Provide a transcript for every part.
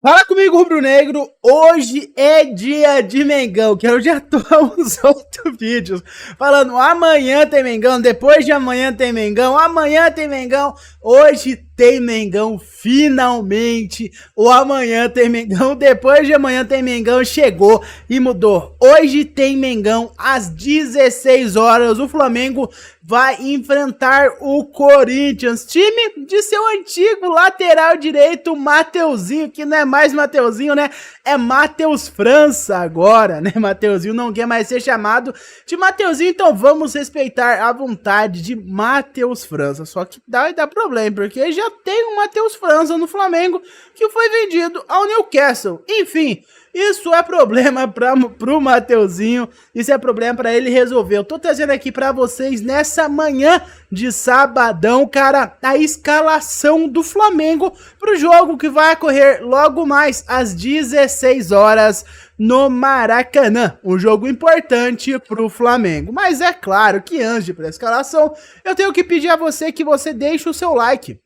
Fala comigo, rubro-negro. Hoje é dia de Mengão, que eu já tô há uns outros vídeos falando amanhã tem Mengão, depois de amanhã tem Mengão, amanhã tem Mengão. Hoje tem Mengão, finalmente. O amanhã tem Mengão, depois de amanhã tem Mengão, chegou e mudou. Hoje tem Mengão às 16 horas. O Flamengo vai enfrentar o Corinthians, time de seu antigo lateral direito, Mateuzinho, que não é mais Mateuzinho, né? É Matheus França agora, né? Mateuzinho não quer mais ser chamado de Mateuzinho, então vamos respeitar a vontade de Matheus França. Só que dá problema, porque já tem um Matheus França no Flamengo que foi vendido ao Newcastle. Enfim, isso é problema pro Mateuzinho, isso é problema pra ele resolver. Eu tô trazendo aqui pra vocês nessa manhã de sabadão, cara, a escalação do Flamengo pro jogo que vai ocorrer logo mais às 16 horas no Maracanã. Um jogo importante pro Flamengo. Mas é claro que antes de ir pra escalação, eu tenho que pedir a você que você deixe o seu like,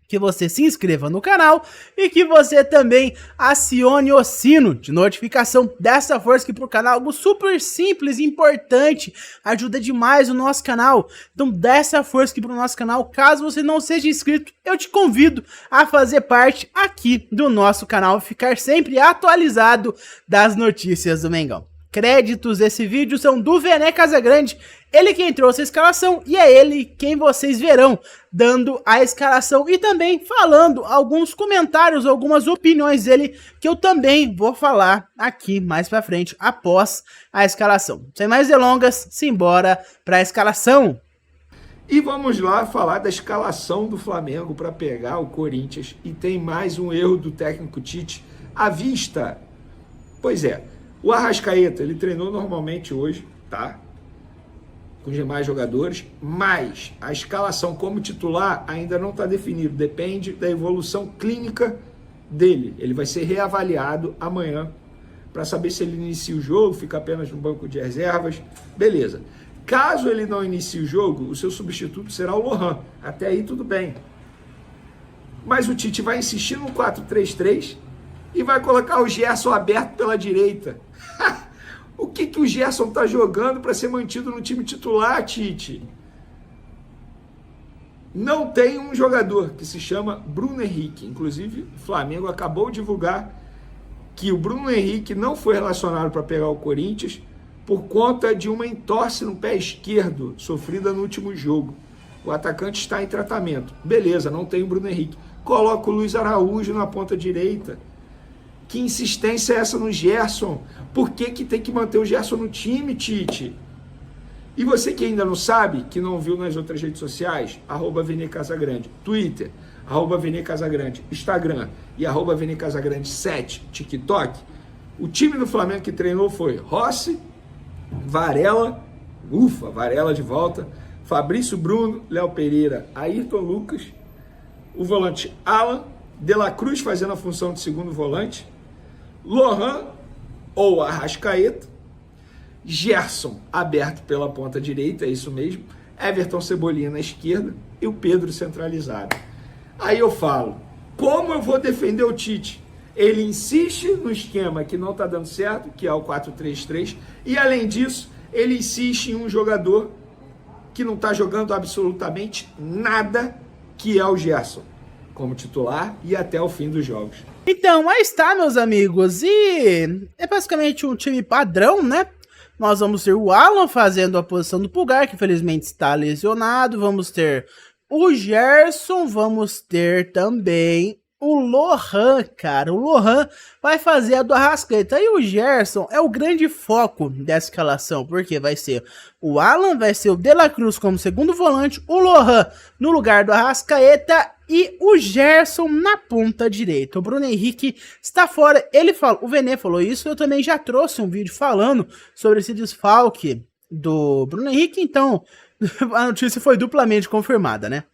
que você se inscreva no canal e que você também acione o sino de notificação. Dessa força aqui pro canal, algo super simples e importante, ajuda demais o nosso canal. Então dessa força aqui pro nosso canal, caso você não seja inscrito, eu te convido a fazer parte aqui do nosso canal, ficar sempre atualizado das notícias do Mengão. Créditos desse vídeo são do Vené Casagrande, ele quem trouxe a escalação e é ele quem vocês verão dando a escalação e também falando alguns comentários, algumas opiniões dele que eu também vou falar aqui mais pra frente após a escalação. Sem mais delongas, simbora pra escalação. E vamos lá falar da escalação do Flamengo para pegar o Corinthians. E tem mais um erro do técnico Tite à vista. Pois é, o Arrascaeta, ele treinou normalmente hoje, tá? Com os demais jogadores, mas a escalação como titular ainda não está definida, depende da evolução clínica dele. Ele vai ser reavaliado amanhã para saber se ele inicia o jogo, fica apenas no banco de reservas, beleza. Caso ele não inicie o jogo, o seu substituto será o Lohan, até aí tudo bem. Mas o Tite vai insistir no 4-3-3 e vai colocar o Gerson aberto pela direita. O que o Gerson tá jogando para ser mantido no time titular, Tite? Não tem um jogador que se chama Bruno Henrique. Inclusive, o Flamengo acabou de divulgar que o Bruno Henrique não foi relacionado para pegar o Corinthians por conta de uma entorse no pé esquerdo sofrida no último jogo. O atacante está em tratamento. Beleza, não tem o Bruno Henrique. Coloca o Luiz Araújo na ponta direita. Que insistência é essa no Gerson? Por que tem que manter o Gerson no time, Tite? E você que ainda não sabe, que não viu nas outras redes sociais, @Vene Casagrande, Twitter, @Vene Casagrande, Instagram e @Vene Casagrande 7, TikTok, o time do Flamengo que treinou foi Rossi, Varela, Varela de volta, Fabrício Bruno, Léo Pereira, Ayrton Lucas, o volante Alan, De La Cruz fazendo a função de segundo volante, Lohan ou Arrascaeta, Gerson aberto pela ponta direita, é isso mesmo, Everton Cebolinha na esquerda e o Pedro centralizado. Aí eu falo, como eu vou defender o Tite? Ele insiste no esquema que não está dando certo, que é o 4-3-3, e além disso, ele insiste em um jogador que não está jogando absolutamente nada, que é o Gerson, como titular e até o fim dos jogos. Então, aí está, meus amigos, e é basicamente um time padrão, né? Nós vamos ter o Alan fazendo a posição do Pulgar, que infelizmente está lesionado, vamos ter o Gerson, vamos ter também o Lohan, cara. O Lohan vai fazer a do Arrascaeta. E o Gerson é o grande foco dessa escalação, porque vai ser o Alan, vai ser o De La Cruz como segundo volante, o Lohan no lugar do Arrascaeta e o Gerson na ponta direita. O Bruno Henrique está fora. Ele falou, o Vené falou isso, eu também já trouxe um vídeo falando sobre esse desfalque do Bruno Henrique, então a notícia foi duplamente confirmada, né?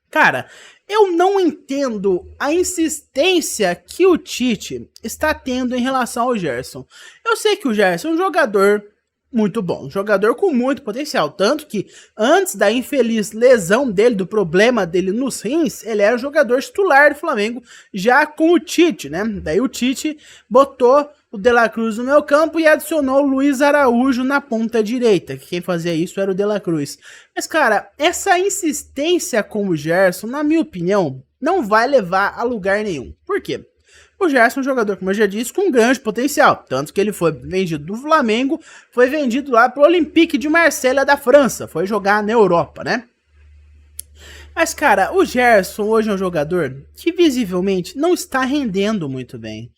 Cara, eu não entendo a insistência que o Tite está tendo em relação ao Gerson. Eu sei que o Gerson é um jogador muito bom, um jogador com muito potencial, tanto que antes da infeliz lesão dele, do problema dele nos rins, ele era o jogador titular do Flamengo, já com o Tite, né? Daí o Tite botou o De La Cruz no meio campo e adicionou o Luiz Araújo na ponta direita, que quem fazia isso era o De La Cruz. Mas cara, essa insistência com o Gerson, na minha opinião, não vai levar a lugar nenhum. Por quê? O Gerson é um jogador, como eu já disse, com grande potencial. Tanto que ele foi vendido do Flamengo, foi vendido lá pro Olympique de Marselha da França. Foi jogar na Europa, né? Mas, cara, o Gerson hoje é um jogador que visivelmente não está rendendo muito bem.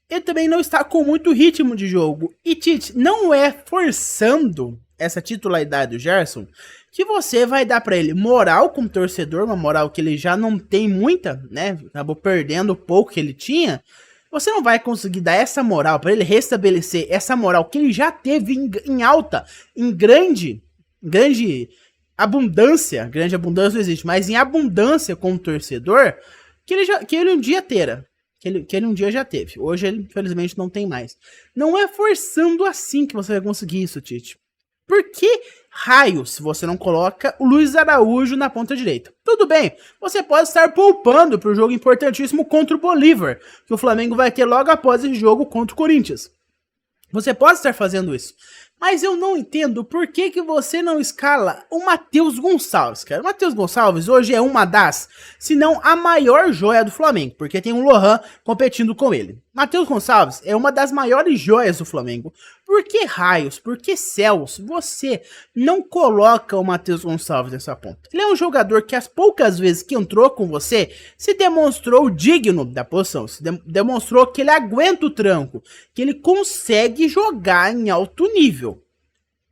Ele também não está com muito ritmo de jogo. E, Tite, não é forçando essa titularidade do Gerson que você vai dar pra ele moral como torcedor, uma moral que ele já não tem muita, né? Acabou perdendo o pouco que ele tinha. Você não vai conseguir dar essa moral pra ele restabelecer essa moral que ele já teve em alta, em grande abundância. Grande abundância não existe, mas em abundância como torcedor, que ele um dia terá. Que ele um dia já teve. Hoje ele, infelizmente, não tem mais. Não é forçando assim que você vai conseguir isso, Tite. Por que raios se você não coloca o Luiz Araújo na ponta direita? Tudo bem, você pode estar poupando para o jogo importantíssimo contra o Bolívar, que o Flamengo vai ter logo após esse jogo contra o Corinthians. Você pode estar fazendo isso. Mas eu não entendo por que você não escala o Matheus Gonçalves, cara. O Matheus Gonçalves hoje é uma das, se não a maior joia do Flamengo, porque tem o Lohan competindo com ele. Matheus Gonçalves é uma das maiores joias do Flamengo. Por que raios, por que céus você não coloca o Matheus Gonçalves nessa ponta? Ele é um jogador que as poucas vezes que entrou com você, se demonstrou digno da posição, se demonstrou que ele aguenta o tranco, que ele consegue jogar em alto nível.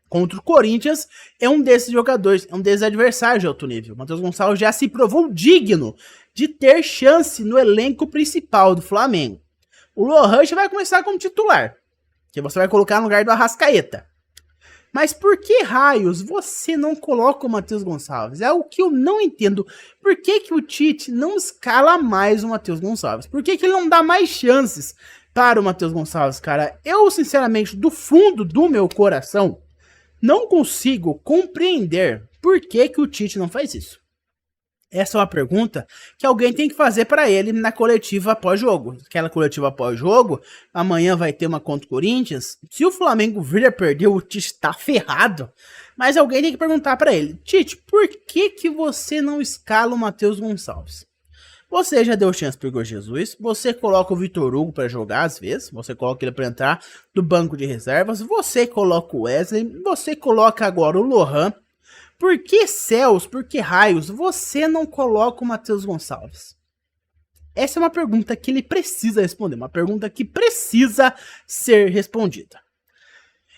Contra o Corinthians, é um desses jogadores, é um desses adversários de alto nível. O Matheus Gonçalves já se provou digno de ter chance no elenco principal do Flamengo. O Lohan já vai começar como titular, que você vai colocar no lugar do Arrascaeta. Mas por que raios você não coloca o Matheus Gonçalves? É o que eu não entendo. Por que o Tite não escala mais o Matheus Gonçalves? Por que ele não dá mais chances para o Matheus Gonçalves, cara? Eu, sinceramente, do fundo do meu coração, não consigo compreender por que o Tite não faz isso. Essa é uma pergunta que alguém tem que fazer para ele na coletiva pós-jogo. Aquela coletiva pós-jogo, amanhã vai ter uma contra o Corinthians. Se o Flamengo vir a perder, o Tite tá ferrado. Mas alguém tem que perguntar para ele: Tite, por que você não escala o Matheus Gonçalves? Você já deu chance pro Igor Jesus, você coloca o Vitor Hugo para jogar às vezes, você coloca ele para entrar do banco de reservas, você coloca o Wesley, você coloca agora o Lohan. Por que céus, por que raios você não coloca o Matheus Gonçalves? Essa é uma pergunta que ele precisa responder, uma pergunta que precisa ser respondida.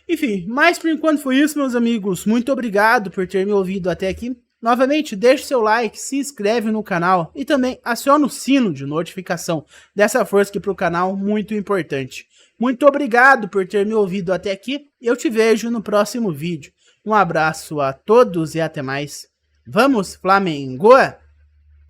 Enfim, mas por enquanto foi isso, meus amigos. Muito obrigado por ter me ouvido até aqui. Novamente, deixe seu like, se inscreve no canal e também aciona o sino de notificação. Dessa força aqui para o canal, muito importante. Muito obrigado por ter me ouvido até aqui e eu te vejo no próximo vídeo. Um abraço a todos e até mais. Vamos, Flamengo!